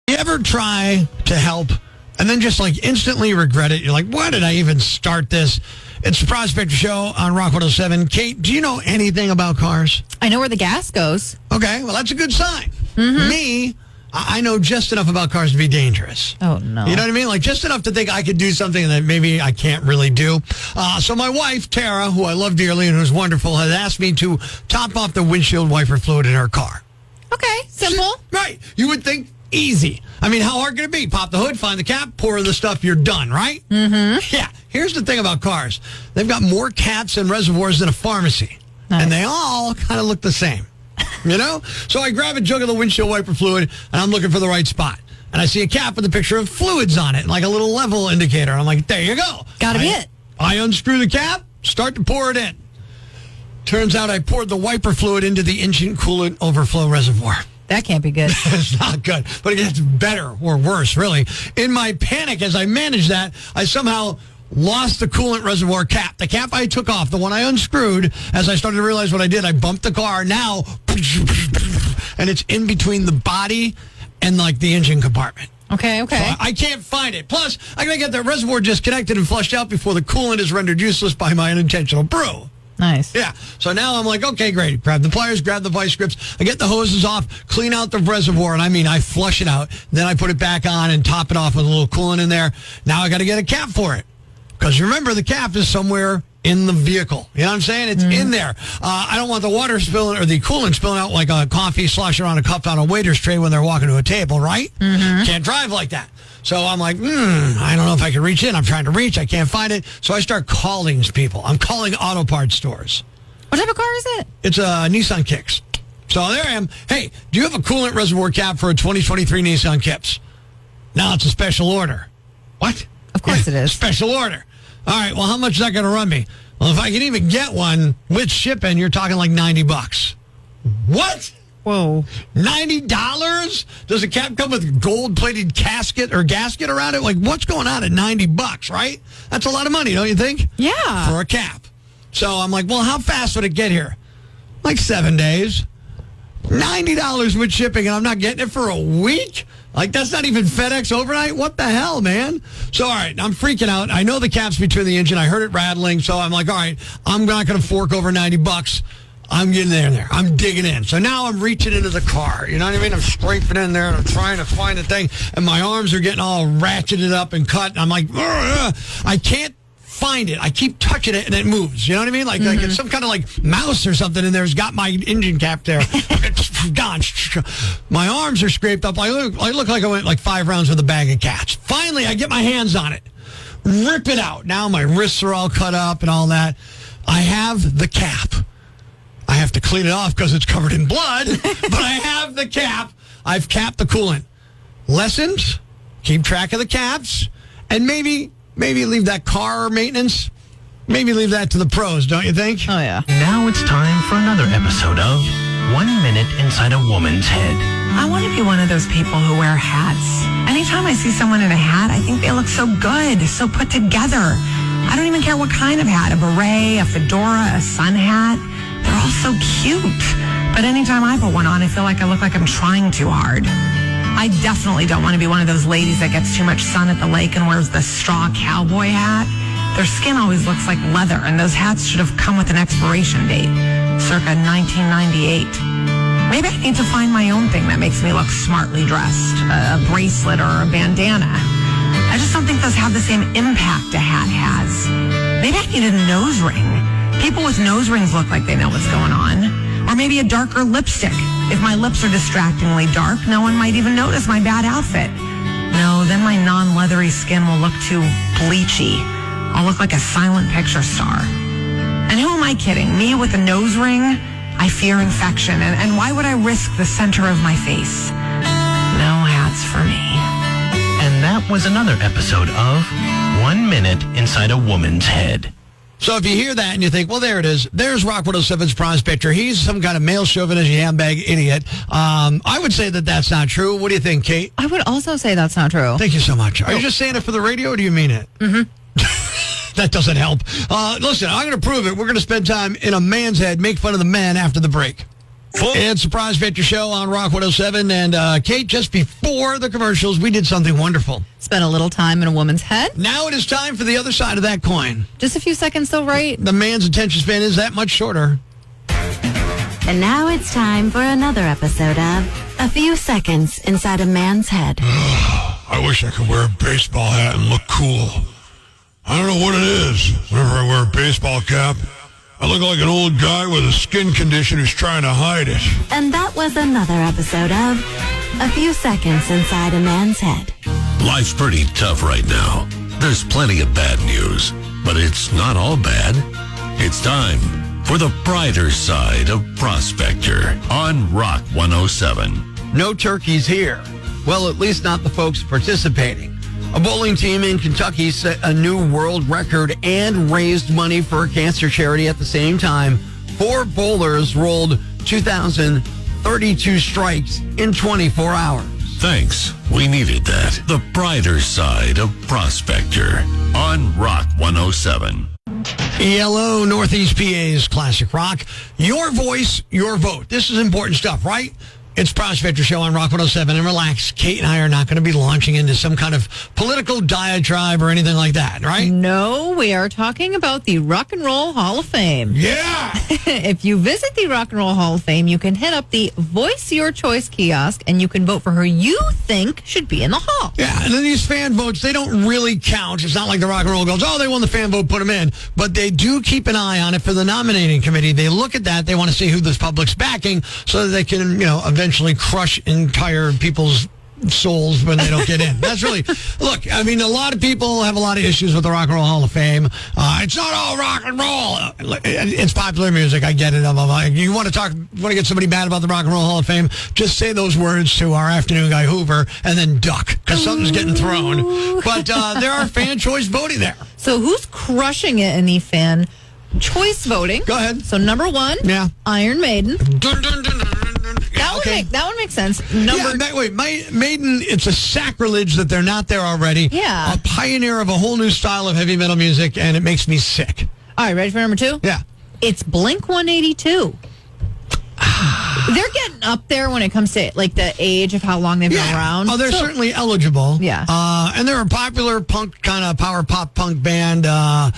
You ever try to help and then just like instantly regret it? You're like, why did I even start this? It's the Prospector Show on Rock 107. Kate, do you know anything about cars? I know where the gas goes. Okay, well, that's a good sign. Me, I know just enough about cars to be dangerous. Oh, no. You know what I mean? Like just enough to think I could do something that maybe I can't really do. So my wife, Tara, who I love dearly and who's wonderful, has asked me to top off the windshield wiper fluid in her car. Okay, simple. Right. You would think easy. I mean, how hard can it be? Pop the hood, find the cap, pour the stuff, you're done, right? Mm-hmm. Yeah. Here's the thing about cars. They've got more caps and reservoirs than a pharmacy. Nice. And they all kind of look the same. You know? So I grab a jug of the windshield wiper fluid, and I'm looking for the right spot. And I see a cap with a picture of fluids on it, like a little level indicator. I'm like, there you go. Gotta be it. I unscrew the cap, start to pour it in. Turns out I poured the wiper fluid into the engine coolant overflow reservoir. That can't be good. It's not good, but it gets better or worse, really. In my panic, as I managed that, I somehow lost the coolant reservoir cap. The cap I took off, the one I unscrewed, as I started to realize what I did, I bumped the car. Now, and it's in between the body and, like, the engine compartment. Okay. So I can't find it. Plus, I got to get that reservoir disconnected and flushed out before the coolant is rendered useless by my unintentional brew. Nice. Yeah. So now I'm like, okay, great. Grab the pliers, grab the vice grips. I get the hoses off, clean out the reservoir, and I flush it out. Then I put it back on and top it off with a little coolant in there. Now I got to get a cap for it. Because remember, the cap is somewhere in the vehicle. You know what I'm saying? It's in there. I don't want the water spilling or the coolant spilling out like a coffee sloshing around a cup on a waiter's tray when they're walking to a table, right? Can't drive like that. So I'm like, I don't know if I can reach in. I'm trying to reach. I can't find it. So I start calling people. I'm calling auto parts stores. What type of car is it? It's a Nissan Kicks. So there I am. Hey, do you have a coolant reservoir cap for a 2023 Nissan Kicks? Now it's a special order. What? Of course it is. Special order. All right, well, how much is that going to run me? Well, if I can even get one with shipping, you're talking like $90. What? Whoa. $90? Does the cap come with gold-plated gasket around it? Like, what's going on at $90, right? That's a lot of money, don't you think? Yeah. For a cap. So I'm like, well, how fast would it get here? Like 7 days. $90 with shipping, and I'm not getting it for a week? Like, that's not even FedEx overnight? What the hell, man? So, all right, I'm freaking out. I know the cap's between the engine. I heard it rattling, so I'm like, all right, I'm not going to fork over $90. I'm getting there. I'm digging in. So now I'm reaching into the car. You know what I mean? I'm scraping in there, and I'm trying to find the thing, and my arms are getting all ratcheted up and cut. And I'm like, I can't find it. I keep touching it, and it moves. You know what I mean? Like it's some kind of like mouse or something in there has got my engine cap there. It's gone. My arms are scraped up. I look like I went like 5 rounds with a bag of cats. Finally, I get my hands on it. Rip it out. Now my wrists are all cut up and all that. I have the cap. I have to clean it off because it's covered in blood, but I have the cap. I've capped the coolant. Lessons, keep track of the caps, and maybe leave that car maintenance, maybe leave that to the pros, don't you think? Oh, yeah. Now it's time for another episode of 1 Minute Inside a Woman's Head. I want to be one of those people who wear hats. Anytime I see someone in a hat, I think they look so good, so put together. I don't even care what kind of hat, a beret, a fedora, a sun hat. They're all so cute. But anytime I put one on, I feel like I look like I'm trying too hard. I definitely don't want to be one of those ladies that gets too much sun at the lake and wears the straw cowboy hat. Their skin always looks like leather, and those hats should have come with an expiration date, circa 1998. Maybe I need to find my own thing that makes me look smartly dressed, a bracelet or a bandana. I just don't think those have the same impact a hat has. Maybe I need a nose ring. People with nose rings look like they know what's going on. Or maybe a darker lipstick. If my lips are distractingly dark, no one might even notice my bad outfit. No, then my non-leathery skin will look too bleachy. I'll look like a silent picture star. And who am I kidding? Me with a nose ring? I fear infection. And why would I risk the center of my face? No hats for me. And that was another episode of 1 Minute Inside a Woman's Head. So if you hear that and you think, well, there it is. There's Rock 107's Prospector. He's some kind of male chauvinist handbag idiot. I would say that that's not true. What do you think, Kate? I would also say that's not true. Thank you so much. Are you just saying it for the radio, or do you mean it? That doesn't help. Listen, I'm going to prove it. We're going to spend time in a man's head, make fun of the man after the break. It's Surprise Victor Show on Rock 107. And Kate, just before the commercials, we did something wonderful. Spent a little time in a woman's head. Now it is time for the other side of that coin. Just a few seconds though, right? The man's attention span is that much shorter. And now it's time for another episode of A Few Seconds Inside a Man's Head. I wish I could wear a baseball hat and look cool. I don't know what it is. Whenever I wear a baseball cap, I look like an old guy with a skin condition who's trying to hide it. And that was another episode of A Few Seconds Inside a Man's Head. Life's pretty tough right now. There's plenty of bad news, but it's not all bad. It's time for the brighter side of Prospector on Rock 107. No turkeys here. Well, at least not the folks participating. A bowling team in Kentucky set a new world record and raised money for a cancer charity at the same time. 4 bowlers rolled 2,032 strikes in 24 hours. Thanks. We needed that. The brighter side of Prospector on Rock 107. ELO, Northeast PA's Classic Rock. Your voice, your vote. This is important stuff, right? It's Prospector Show on Rock 107. And relax, Kate and I are not going to be launching into some kind of political diatribe or anything like that, right? No, we are talking about the Rock and Roll Hall of Fame. Yeah! If you visit the Rock and Roll Hall of Fame, you can hit up the Voice Your Choice kiosk and you can vote for who you think should be in the hall. Yeah, and then these fan votes, they don't really count. It's not like the Rock and Roll goes, oh, they won the fan vote, put them in. But they do keep an eye on it for the nominating committee. They look at that. They want to see who this public's backing so that they can, eventually crush entire people's souls when they don't get in. That's really, look, I mean, a lot of people have a lot of issues with the Rock and Roll Hall of Fame. It's not all rock and roll. It's popular music. I get it. You want to get somebody mad about the Rock and Roll Hall of Fame, just say those words to our afternoon guy Hoover and then duck because something's getting thrown. But there are fan choice voting there. So who's crushing it in the fan choice voting? Go ahead. So number 1, Yeah. Iron Maiden. Dun, dun, dun, dun, dun, dun. Yeah, That one makes sense. Maiden, it's a sacrilege that they're not there already. Yeah. A pioneer of a whole new style of heavy metal music, and it makes me sick. All right, ready for number 2? Yeah. It's Blink 182. They're getting up there when it comes to like the age of how long they've been around. Oh, they're certainly eligible. Yeah. And they're a popular punk, kind of power pop punk band. I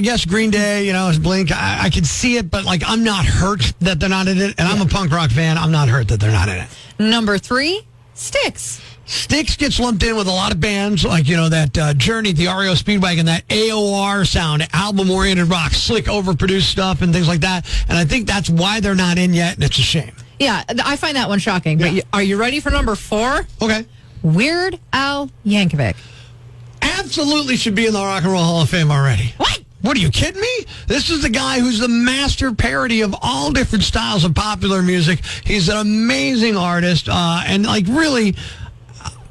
guess Green Day, is Blink. I can see it, but I'm not hurt that they're not in it. And I'm a punk rock fan. I'm not hurt that they're not in it. Number 3, Styx. Styx gets lumped in with a lot of bands like, that Journey, the REO Speedwagon, that AOR sound, album-oriented rock, slick, overproduced stuff and things like that. And I think that's why they're not in yet, and it's a shame. Yeah, I find that one shocking. Yeah. But are you ready for number 4? Okay. Weird Al Yankovic. Absolutely should be in the Rock and Roll Hall of Fame already. What, are you kidding me? This is the guy who's the master parody of all different styles of popular music. He's an amazing artist, and really...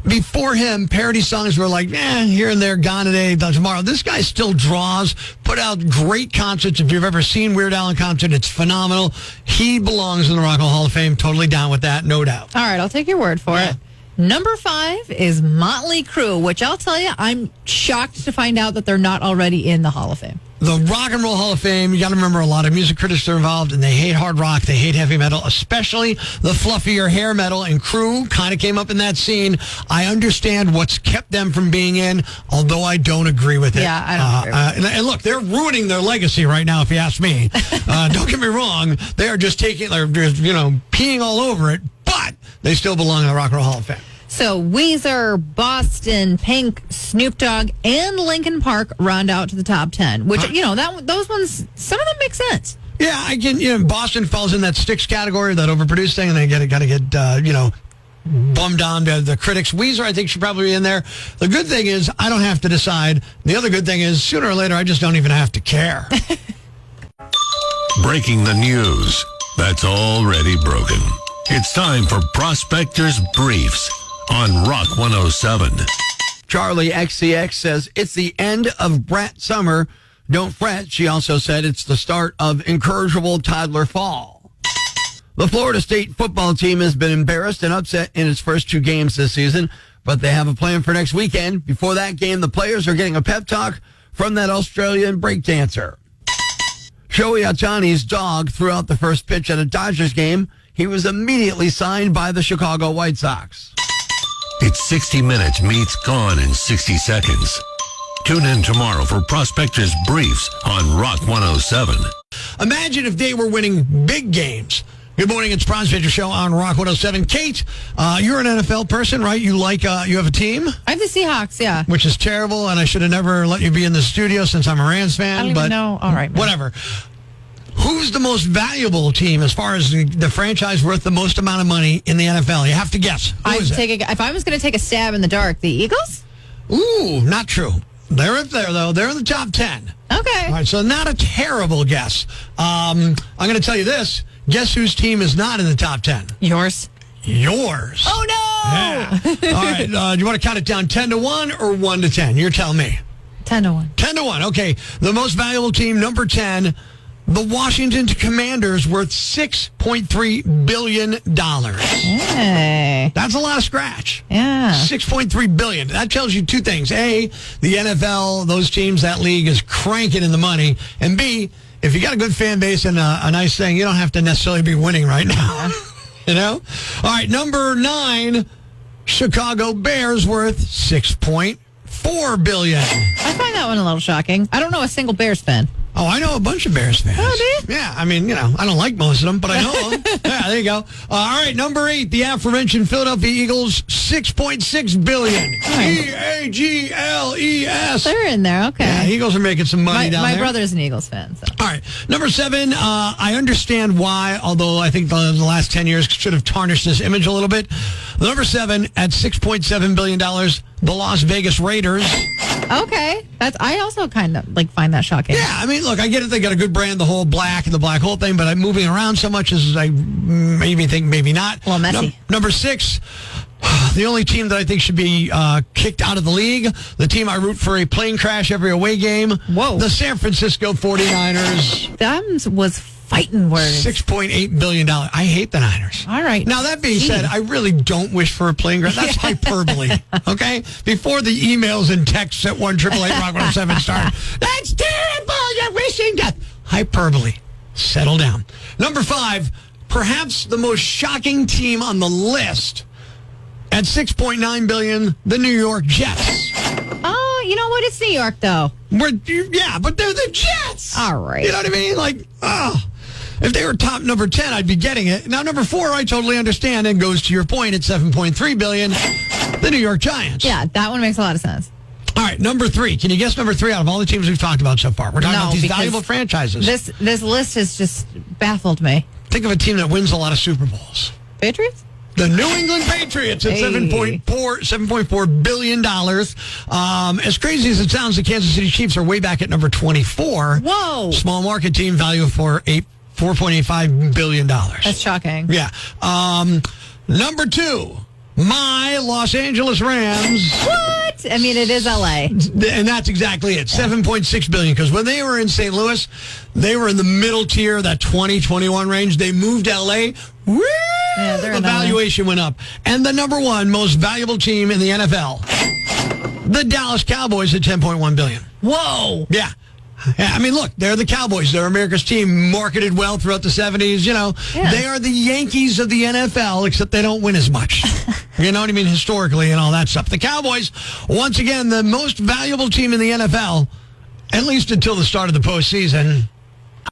Before him, parody songs were here and there, gone today, done tomorrow. This guy still draws, put out great concerts. If you've ever seen Weird Al in concert, it's phenomenal. He belongs in the Rock and Roll Hall of Fame. Totally down with that, no doubt. All right, I'll take your word for it. Number 5 is Motley Crue, which I'll tell you, I'm shocked to find out that they're not already in the Hall of Fame. The Rock and Roll Hall of Fame, you got to remember a lot of music critics are involved, and they hate hard rock, they hate heavy metal, especially the fluffier hair metal, and Crue kind of came up in that scene. I understand what's kept them from being in, although I don't agree with it. Yeah, I don't agree with it. And look, they're ruining their legacy right now, if you ask me. Don't get me wrong, they're just peeing all over it, but they still belong in the Rock and Roll Hall of Fame. So Weezer, Boston, Pink, Snoop Dogg, and Linkin Park round out to the top 10, which, those ones, some of them make sense. Yeah, I can, Boston falls in that Styx category, that overproduced thing, and they got to get, bummed on by the critics. Weezer, I think, should probably be in there. The good thing is, I don't have to decide. The other good thing is, sooner or later, I just don't even have to care. Breaking the news that's already broken. It's time for Prospector's Briefs on Rock 107. Charlie XCX says, it's the end of brat summer. Don't fret. She also said it's the start of incorrigible toddler fall. The Florida State football team has been embarrassed and upset in its first 2 games this season, but they have a plan for next weekend. Before that game, the players are getting a pep talk from that Australian breakdancer. Shohei Ohtani's dog threw out the first pitch at a Dodgers game. he was immediately signed by the Chicago White Sox. It's 60 Minutes meets Gone in 60 Seconds. Tune in tomorrow for Prospectors Briefs on Rock 107. Imagine if they were winning big games. Good morning, it's Prospector Show on Rock 107. Kate, you're an NFL person, right? You you have a team? I have the Seahawks, yeah. Which is terrible, and I should have never let you be in the studio since I'm a Rams fan. I don't even know. All right. Whatever. Who's the most valuable team as far as the franchise worth the most amount of money in the NFL? You have to guess. Who is it? If I was going to take a stab in the dark, the Eagles? Ooh, not true. They're up there, though. They're in the top 10. Okay. All right, so not a terrible guess. I'm going to tell you this. Guess whose team is not in the top 10? Yours. Yours. Oh, no! Yeah. All right, do you want to count it down 10-1 or 1-10? You're telling me. 10-1. 10-1, okay. The most valuable team, number 10, the Washington Commanders, worth $6.3 billion. Hey. That's a lot of scratch. Yeah. $6.3 billion. That tells you two things. A, the NFL, those teams, that league is cranking in the money. And B, if you got a good fan base and a nice thing, you don't have to necessarily be winning right now. You know? All right, number 9, Chicago Bears, worth $6.4 billion. I find that one a little shocking. I don't know a single Bears fan. Oh, I know a bunch of Bears fans. Oh, do you? Yeah, I mean, I don't like most of them, but I know them. Yeah, there you go. All right, number 8, the aforementioned Philadelphia Eagles, $6.6 billion. EAGLES. They're in there, okay. Yeah, Eagles are making some money down there. My brother's an Eagles fan. So. All right, number 7, I understand why, although I think the last 10 years should have tarnished this image a little bit. Number 7, at $6.7 billion, the Las Vegas Raiders. Okay. I also kind of find that shocking. Yeah, I mean, look, I get it. They got a good brand, the whole black and the black hole thing, but I'm moving around so much as I made me think maybe not. Well, messy. Number 6, the only team that I think should be kicked out of the league, the team I root for a plane crash every away game. Whoa. The San Francisco 49ers. That was fighting words. $6.8 billion. I hate the Niners. All right. Now, that being said, I really don't wish for a plane crash. That's hyperbole, okay? Before the emails and texts at 1-888-ROCK-107 start, that's terrible. You're wishing death. Hyperbole. Settle down. Number 5, perhaps the most shocking team on the list at $6.9 billion, the New York Jets. Oh, you know what? It's New York, though. Yeah, but they're the Jets. All right. You know what I mean? If they were top number 10, I'd be getting it. Now, number 4, I totally understand, and goes to your point at $7.3 billion, the New York Giants. Yeah, that one makes a lot of sense. All right, number 3. Can you guess number 3 out of all the teams we've talked about so far? We're talking about these valuable franchises. This list has just baffled me. Think of a team that wins a lot of Super Bowls. Patriots? The New England Patriots at $7.4 billion. As crazy as it sounds, the Kansas City Chiefs are way back at number 24. Whoa. Small market team, value for $4.85 billion. That's shocking. Yeah. Number 2, my Los Angeles Rams. What? I mean, it is L.A. And that's exactly it. $7.6 billion. Because when they were in St. Louis, they were in the middle tier, that 20-21 range. They moved to L.A. Woo! Yeah, they're the in valuation went up. And the number 1 most valuable team in the NFL, the Dallas Cowboys at $10.1 billion. Whoa. Yeah. I mean, look, they're the Cowboys. They're America's team, marketed well throughout the 70s. They are the Yankees of the NFL, except they don't win as much. You know what I mean? Historically and all that stuff. The Cowboys, once again, the most valuable team in the NFL, at least until the start of the postseason.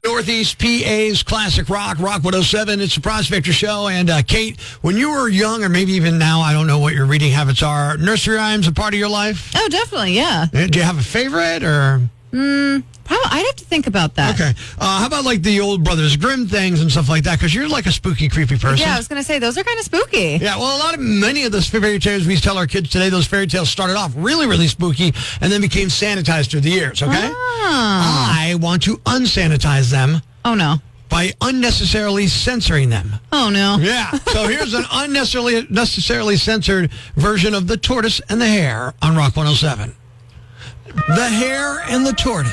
Northeast PA's Classic Rock 107. It's a Prospector Show. And Kate, when you were young, or maybe even now, I don't know what your reading habits are, nursery rhymes a part of your life? Oh, definitely, yeah. Do you have a favorite, or... Probably, I'd have to think about that. Okay. How about the old Brothers Grimm things and stuff like that? Because you're like a spooky, creepy person. Yeah, I was going to say, those are kind of spooky. Yeah, well, many of those fairy tales we tell our kids today, those fairy tales started off really, really spooky and then became sanitized through the years, okay? I want to unsanitize them. Oh, no. By unnecessarily censoring them. Oh, no. Yeah. So here's an unnecessarily censored version of The Tortoise and the Hare on Rock 107. The Hare and the Tortoise.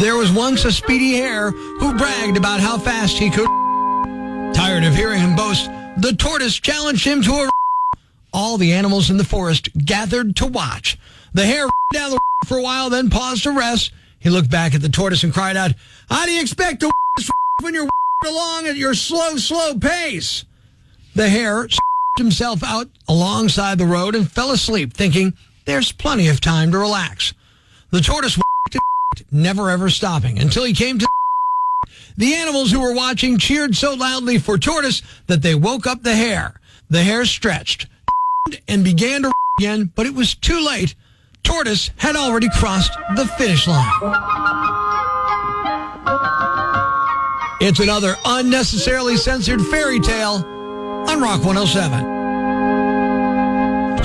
There was once a speedy hare who bragged about how fast he could. Tired of hearing him boast, the tortoise challenged him to a. All the animals in the forest gathered to watch. The hare down the for a while, then paused to rest. He looked back at the tortoise and cried out, How do you expect to when you're along at your slow pace? The hare himself out alongside the road and fell asleep, thinking there's plenty of time to relax. The tortoise never ever stopping until he came to the animals who were watching cheered so loudly for Tortoise that they woke up the hare. The hare stretched and began to again, but it was too late. Tortoise had already crossed the finish line. It's another unnecessarily censored fairy tale on Rock 107.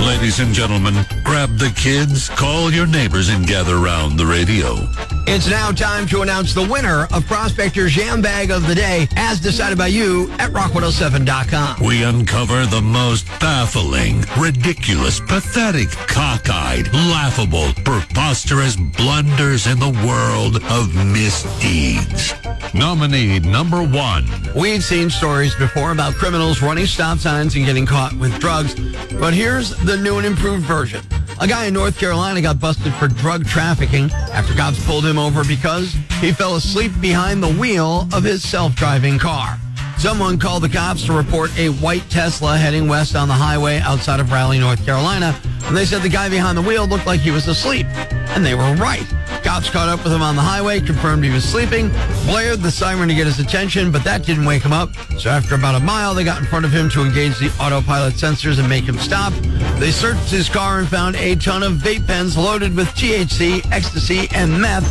Ladies and gentlemen, grab the kids, call your neighbors, and gather around the radio. It's now time to announce the winner of Prospector's Jam Bag of the Day, as decided by you at rock107.com. We uncover the most baffling, ridiculous, pathetic, cockeyed, laughable, preposterous blunders in the world of misdeeds. Nominee number 1. We've seen stories before about criminals running stop signs and getting caught with drugs, but here's the new and improved version. A guy in North Carolina got busted for drug trafficking after cops pulled him over because he fell asleep behind the wheel of his self-driving car. Someone called the cops to report a white Tesla heading west on the highway outside of Raleigh, North Carolina, and they said the guy behind the wheel looked like he was asleep. And they were right. Cops caught up with him on the highway, confirmed he was sleeping, blared the siren to get his attention, but that didn't wake him up. So after about a mile, they got in front of him to engage the autopilot sensors and make him stop. They searched his car and found a ton of vape pens loaded with THC, ecstasy, and meth.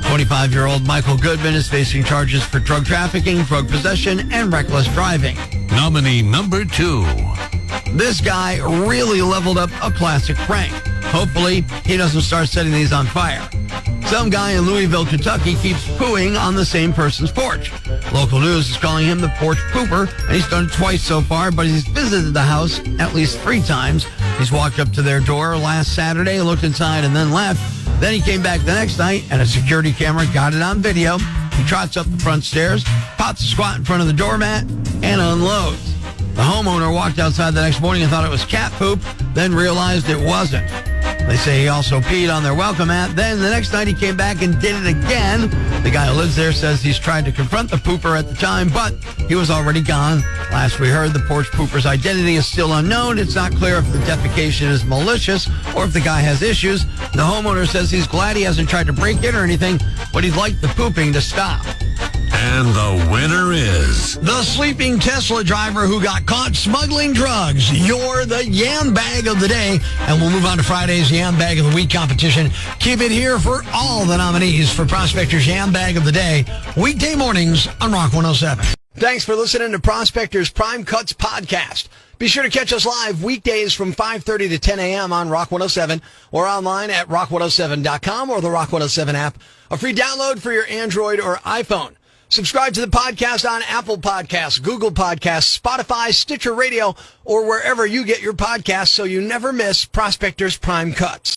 25-year-old Michael Goodman is facing charges for drug trafficking, drug possession, and reckless driving. Nominee number 2. This guy really leveled up a classic prank. Hopefully, he doesn't start setting these on fire. Some guy in Louisville, Kentucky keeps pooing on the same person's porch. Local news is calling him the porch pooper, and he's done it twice so far, but he's visited the house at least 3 times. He's walked up to their door last Saturday, looked inside, and then left. Then he came back the next night, and a security camera got it on video. He trots up the front stairs, pots a squat in front of the doormat, and unloads. The homeowner walked outside the next morning and thought it was cat poop, then realized it wasn't. They say he also peed on their welcome mat. Then the next night he came back and did it again. The guy who lives there says he's tried to confront the pooper at the time, but he was already gone. Last we heard, the porch pooper's identity is still unknown. It's not clear if the defecation is malicious or if the guy has issues. The homeowner says he's glad he hasn't tried to break in or anything, but he'd like the pooping to stop. And the winner is the sleeping Tesla driver who got caught smuggling drugs. You're the Yam Bag of the Day. And we'll move on to Friday's Yam Bag of the Week competition. Keep it here for all the nominees for Prospector's Yam Bag of the Day, weekday mornings on Rock 107. Thanks for listening to Prospector's Prime Cuts podcast. Be sure to catch us live weekdays from 5:30 to 10 a.m. on Rock 107 or online at rock107.com or the Rock 107 app. A free download for your Android or iPhone. Subscribe to the podcast on Apple Podcasts, Google Podcasts, Spotify, Stitcher Radio, or wherever you get your podcasts so you never miss Prospector's Prime Cuts.